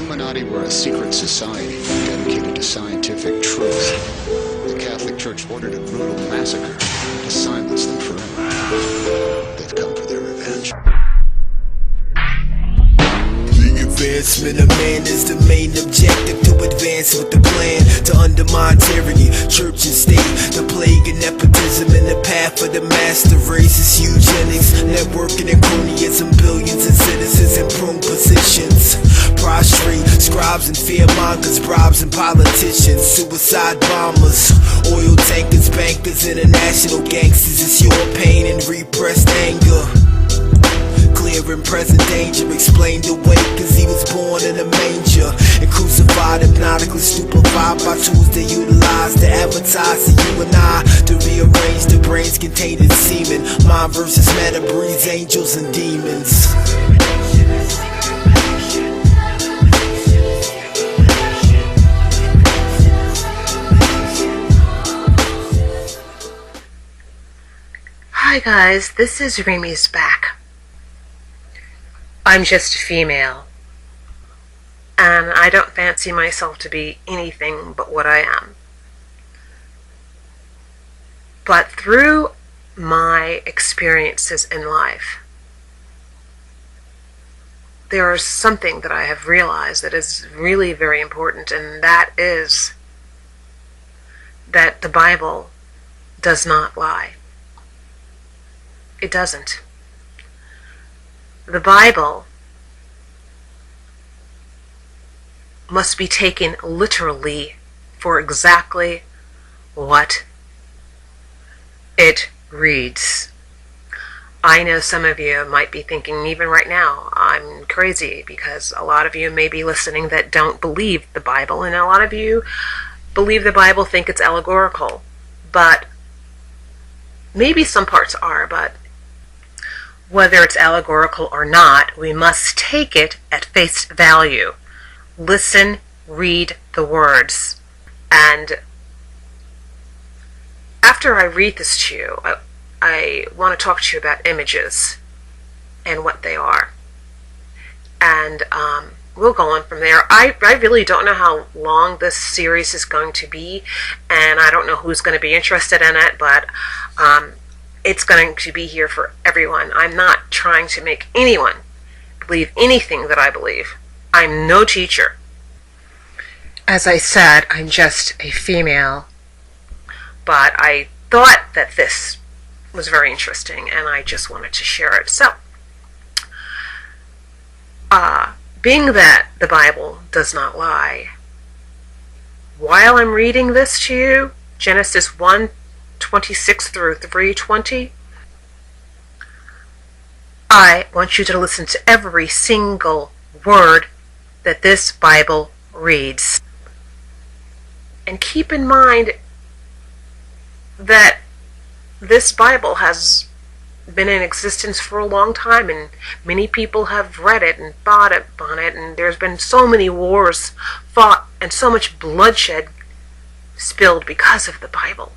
Illuminati were a secret society dedicated to scientific truth. The Catholic Church ordered a brutal massacre to silence them forever. They've come for their revenge. The advancement of man is the main objective, to advance with the plan to undermine tyranny, church and state, the plague and nepotism, and the path of the master race is eugenics, networking and cronyism, billions of citizens in prone positions, prostrate scribes and fearmongers, bribes and politicians, suicide bombers, oil tankers, bankers, international gangsters. It's your pain and repressed anger. Clear and present danger, explained away cause he was born in a manger and crucified, hypnotically stupefied by tools they utilize to advertise to you and I, to rearrange the brains contained in semen. Mind versus matter breeds angels and demons. Hi guys, this is Remy's back. I'm just a female, and I don't fancy myself to be anything but what I am. But through my experiences in life, there is something that I have realized that is really very important, and that is that the Bible does not lie. It doesn't. The Bible must be taken literally for exactly what it reads. I know some of you might be thinking, even right now, I'm crazy, because a lot of you may be listening that don't believe the Bible, and a lot of you believe the Bible, think it's allegorical. But maybe some parts are, but whether it's allegorical or not, we must take it at face value. Listen, read the words. And after I read this to you, I want to talk to you about images and what they are. And we'll go on from there. I really don't know how long this series is going to be, and I don't know who's going to be interested in it, but it's going to be here for everyone. I'm not trying to make anyone believe anything that I believe. I'm no teacher. As I said, I'm just a female, but I thought that this was very interesting, and I just wanted to share it. So, being that the Bible does not lie, while I'm reading this to you, Genesis 1:26 through 3:20, I want you to listen to every single word that this Bible reads. And keep in mind that this Bible has been in existence for a long time, and many people have read it and thought upon it, and there's been so many wars fought and so much bloodshed spilled because of the Bible.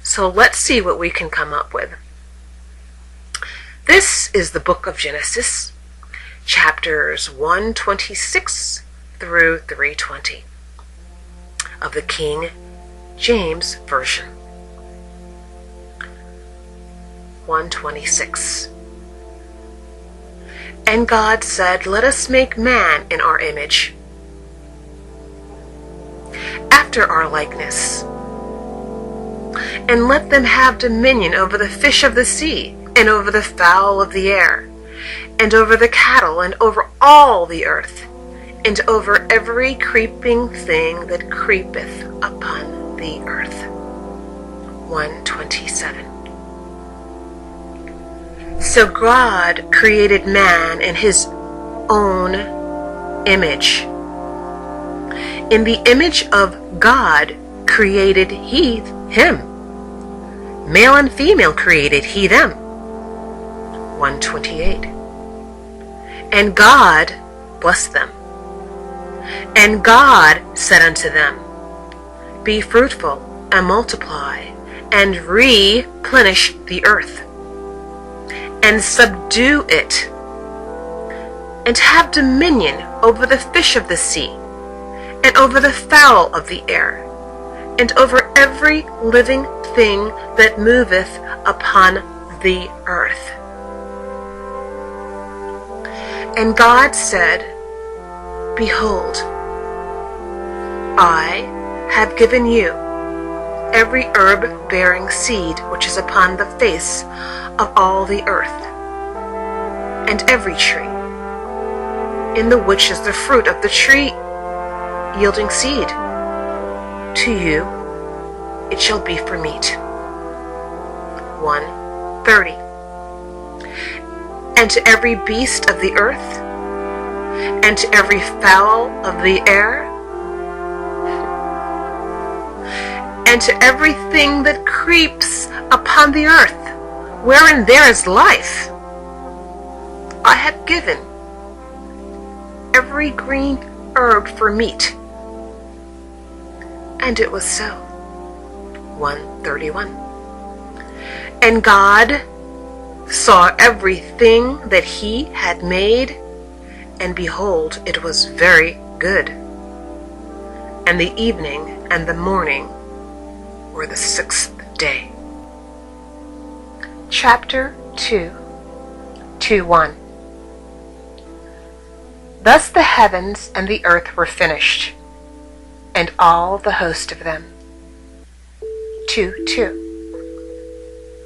So let's see what we can come up with. This is the book of Genesis, chapters 1:26 through 3:20 of the King James Version. 1:26. And God said, "Let us make man in our image, after our likeness, and let them have dominion over the fish of the sea, and over the fowl of the air, and over the cattle, and over all the earth, and over every creeping thing that creepeth upon the earth." 1:27. So God created man in his own image. In the image of God created he him. Male and female created he them. 1:28. And God blessed them. And God said unto them, Be fruitful and multiply, and replenish the earth, and subdue it, and have dominion over the fish of the sea, and over the fowl of the air, and over every living thing that moveth upon the earth. And God said, Behold, I have given you every herb-bearing seed which is upon the face of all the earth, and every tree, in the which is the fruit of the tree yielding seed. To you it shall be for meat. 1:30. And to every beast of the earth, and to every fowl of the air, and to everything that creeps upon the earth, wherein there is life, I have given every green herb for meat. And it was so. 1:31. And God saw everything that he had made, and behold, it was very good. And the evening and the morning were the 6th day. Chapter 2, 2:1. Thus the heavens and the earth were finished, and all the host of them. 2:2.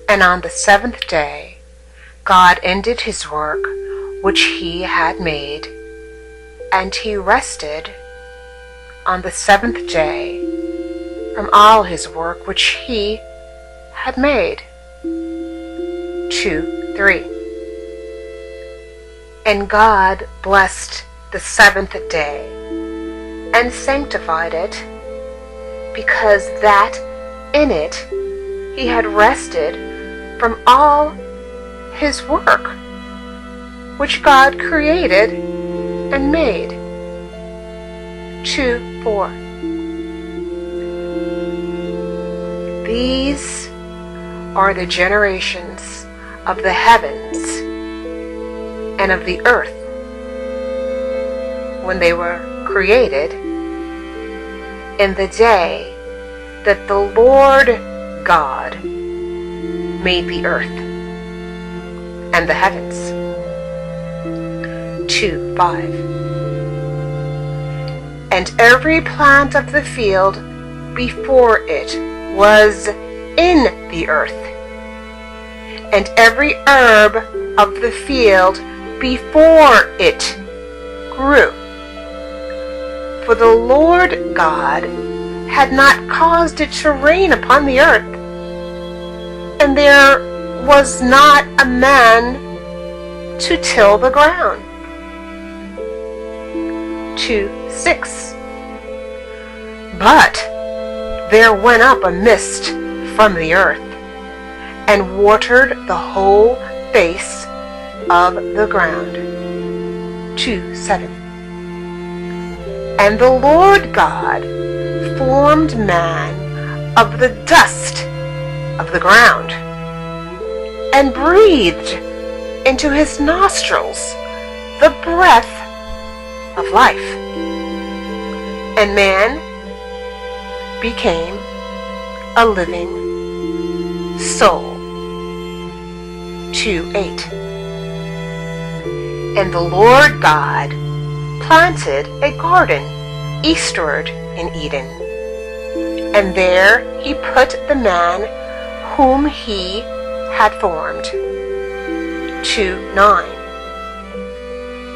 And on the 7th day God ended his work which he had made, and he rested on the 7th day from all his work which he had made. 2:3. And God blessed the 7th day and sanctified it, because that in it he had rested from all his work which God created and made. 2:4. These are the generations of the heavens and of the earth when they were created, in the day that the Lord God made the earth and the heavens. 2:5. And every plant of the field before it was in the earth, and every herb of the field before it grew. For the Lord God had not caused it to rain upon the earth, and there was not a man to till the ground. 2:6. But there went up a mist from the earth, and watered the whole face of the ground. 2:7. And the Lord God formed man of the dust of the ground, and breathed into his nostrils the breath of life, and man became a living soul. 2:8. And the Lord God planted a garden eastward in Eden, and there he put the man whom he had formed. 2:9.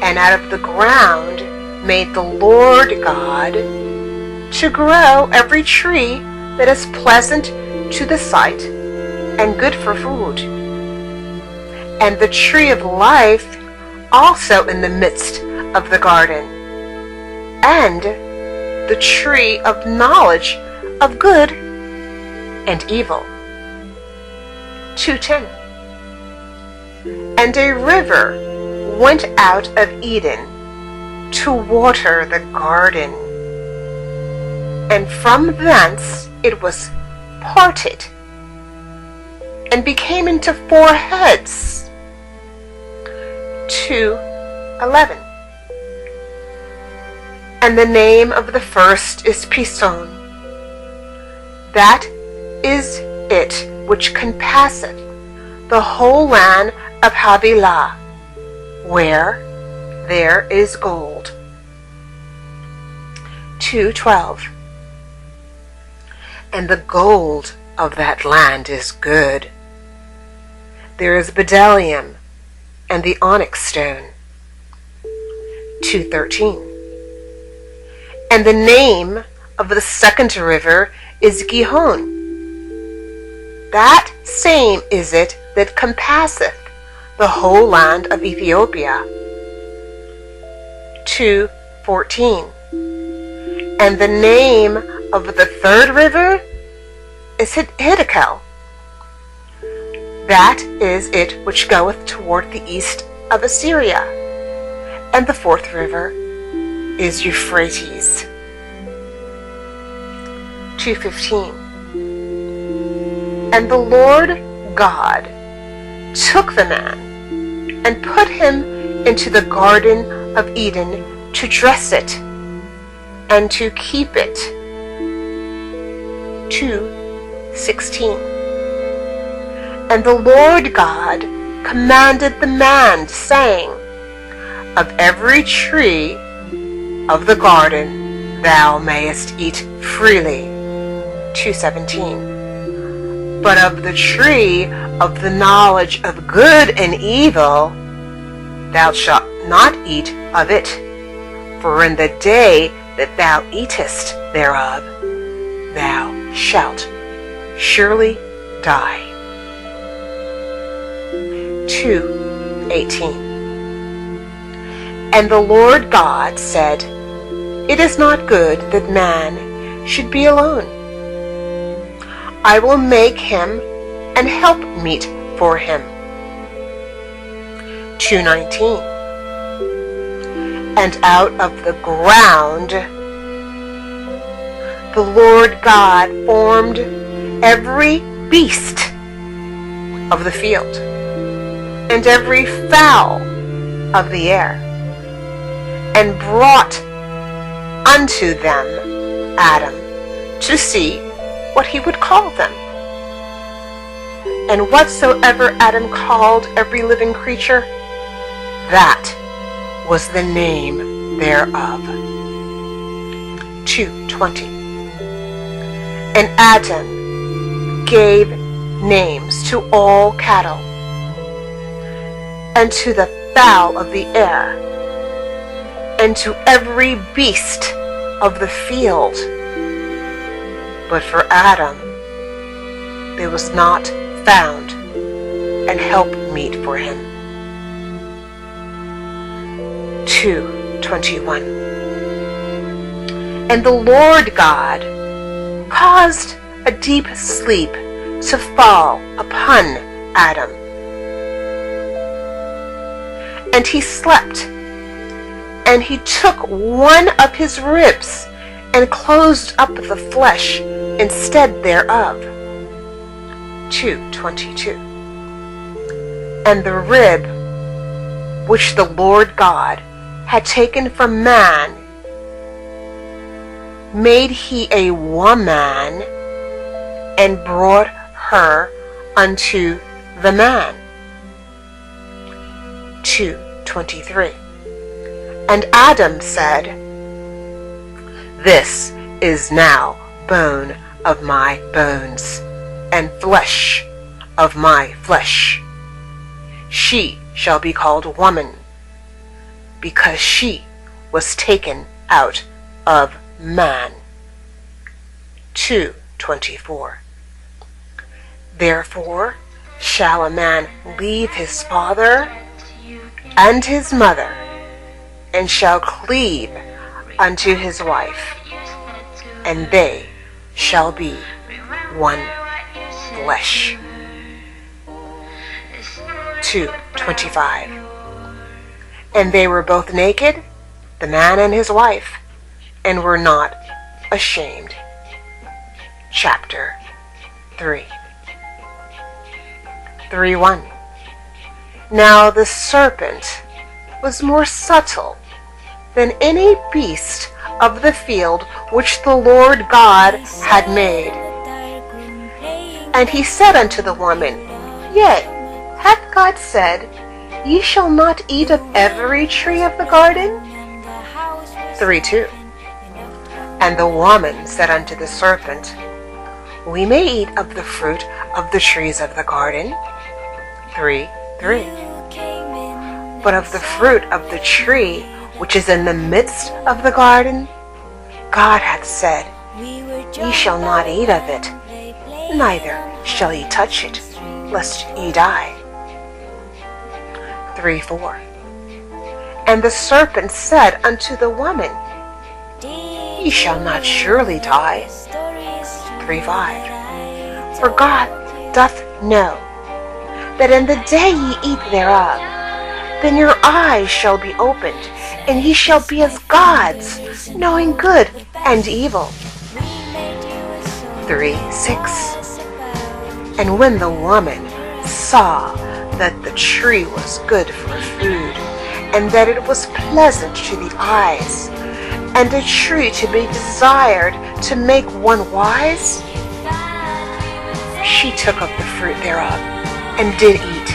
And out of the ground made the Lord God to grow every tree that is pleasant to the sight and good for food, and the tree of life also in the midst of the garden, and the tree of knowledge of good and evil. 2:10. And a river went out of Eden to water the garden, and from thence it was parted, and became into 4 heads. 2:11. And the name of the first is Pison. That is it which compasseth the whole land of Havilah, where there is gold. 2:12. And the gold of that land is good. There is bdellium and the onyx stone. 2:13. And the name of the second river is Gihon. That same is it that compasseth the whole land of Ethiopia. 2:14. And the name of the third river is Hiddekel. That is it which goeth toward the east of Assyria. And the fourth river is Euphrates. 2:15. And the Lord God took the man and put him into the garden of Eden to dress it and to keep it. 2:16. And the Lord God commanded the man, saying, Of every tree of the garden thou mayest eat freely. 2:17. But of the tree of the knowledge of good and evil thou shalt not eat of it, for in the day that thou eatest thereof thou shalt surely die. 2:18. And the Lord God said, It is not good that man should be alone. I will make him an helpmeet for him. 2:19. And out of the ground the Lord God formed every beast of the field, and every fowl of the air, and brought unto them Adam to see what he would call them. And whatsoever Adam called every living creature, that was the name thereof. 2:20. And Adam gave names to all cattle, and to the fowl of the air, and to every beast of the field. But for Adam there was not found an helpmeet for him. 2:21. And the Lord God caused a deep sleep to fall upon Adam, and he slept, and he took one of his ribs and closed up the flesh instead thereof. 2:22. And the rib which the Lord God had taken from man made he a woman, and brought her unto the man. 2:23. And Adam said, This is now bone of my bones, and flesh of my flesh. She shall be called woman, because she was taken out of man. 2:24. Therefore shall a man leave his father and his mother, and shall cleave unto his wife, and they shall be one flesh. 2:25. And they were both naked, the man and his wife, and were not ashamed. Chapter 3. 3:1. Now the serpent was more subtle than any beast of the field which the Lord God had made. And he said unto the woman, Yea, hath God said, Ye shall not eat of every tree of the garden? 3:2. And the woman said unto the serpent, We may eat of the fruit of the trees of the garden. 3:3. But of the fruit of the tree which is in the midst of the garden, God hath said, Ye shall not eat of it, neither shall ye touch it, lest ye die. 3:4. And the serpent said unto the woman, Ye shall not surely die. 3:5. For God doth know that in the day ye eat thereof, then your eyes shall be opened, and ye shall be as gods, knowing good and evil. 3:6. And when the woman saw that the tree was good for food, and that it was pleasant to the eyes, and a tree to be desired to make one wise, she took of the fruit thereof, and did eat,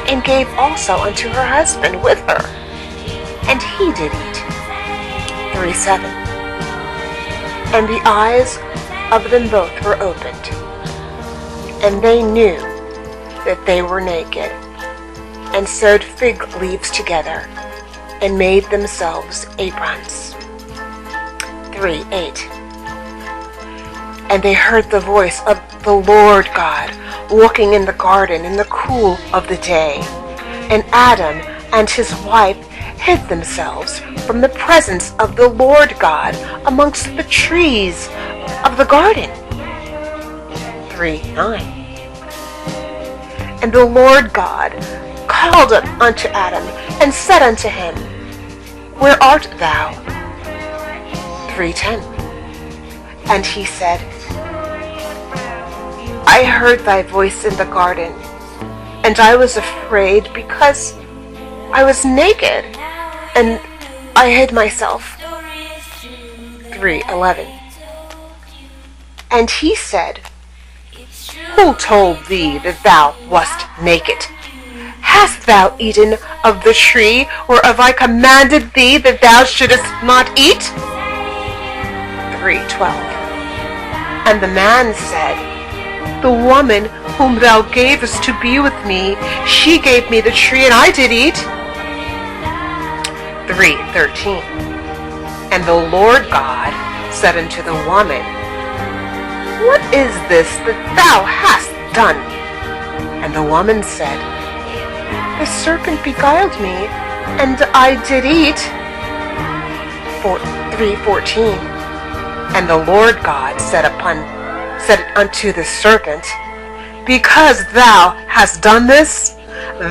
and gave also unto her husband with her, and he did eat. 3:7. And the eyes of them both were opened, and they knew that they were naked, and sewed fig leaves together, and made themselves aprons. 3:8. And they heard the voice of the Lord God walking in the garden in the cool of the day. And Adam and his wife hid themselves from the presence of the Lord God amongst the trees of the garden. 3:9. And the Lord God called unto Adam and said unto him, Where art thou? 3:10. And he said, I heard thy voice in the garden, and I was afraid because I was naked, and I hid myself. 3:11. And he said, Who told thee that thou wast naked? Hast thou eaten of the tree whereof I commanded thee that thou shouldest not eat? 3:12. And the man said, The woman whom thou gavest to be with me, she gave me the tree, and I did eat. 3:13. And the Lord God said unto the woman, What is this that thou hast done? And the woman said, The serpent beguiled me, and I did eat. 3:14. And the Lord God said unto the serpent, Because thou hast done this,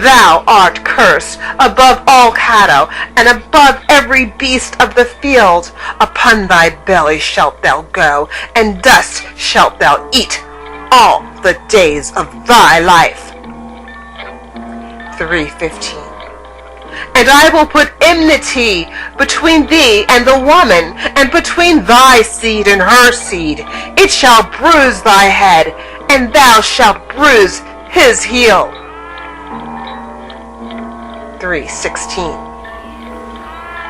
thou art cursed above all cattle, and above every beast of the field. Upon thy belly shalt thou go, and dust shalt thou eat all the days of thy life. 3:15. And I will put enmity between thee and the woman, and between thy seed and her seed. It shall bruise thy head, and thou shalt bruise his heel. 3:16.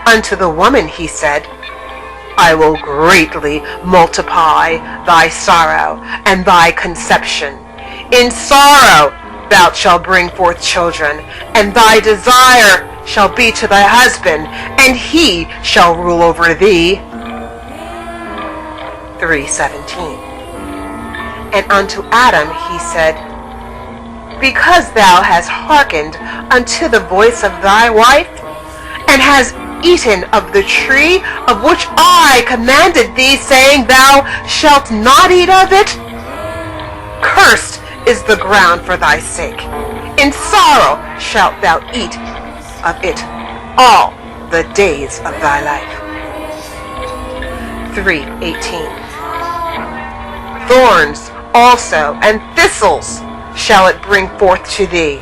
Unto the woman he said, I will greatly multiply thy sorrow and thy conception. In sorrow thou shalt bring forth children, and thy desire shall be to thy husband, and he shall rule over thee. 3:17. And unto Adam he said, Because thou hast hearkened unto the voice of thy wife, and hast eaten of the tree of which I commanded thee, saying, Thou shalt not eat of it, cursed is the ground for thy sake. In sorrow shalt thou eat of it all the days of thy life. 3:18. Thorns also and thistles shall it bring forth to thee,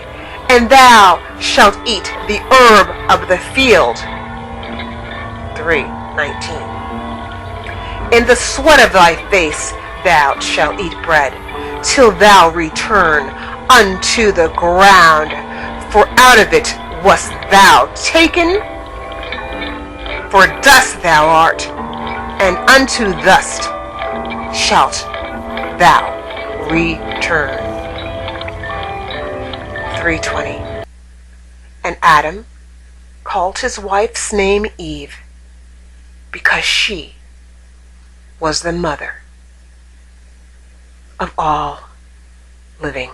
and thou shalt eat the herb of the field. 3:19. 19. In the sweat of thy face thou shalt eat bread, till thou return unto the ground, for out of it wast thou taken, for dust thou art, and unto dust shalt thou return. 3:20. And Adam called his wife's name Eve, because she was the mother of all living.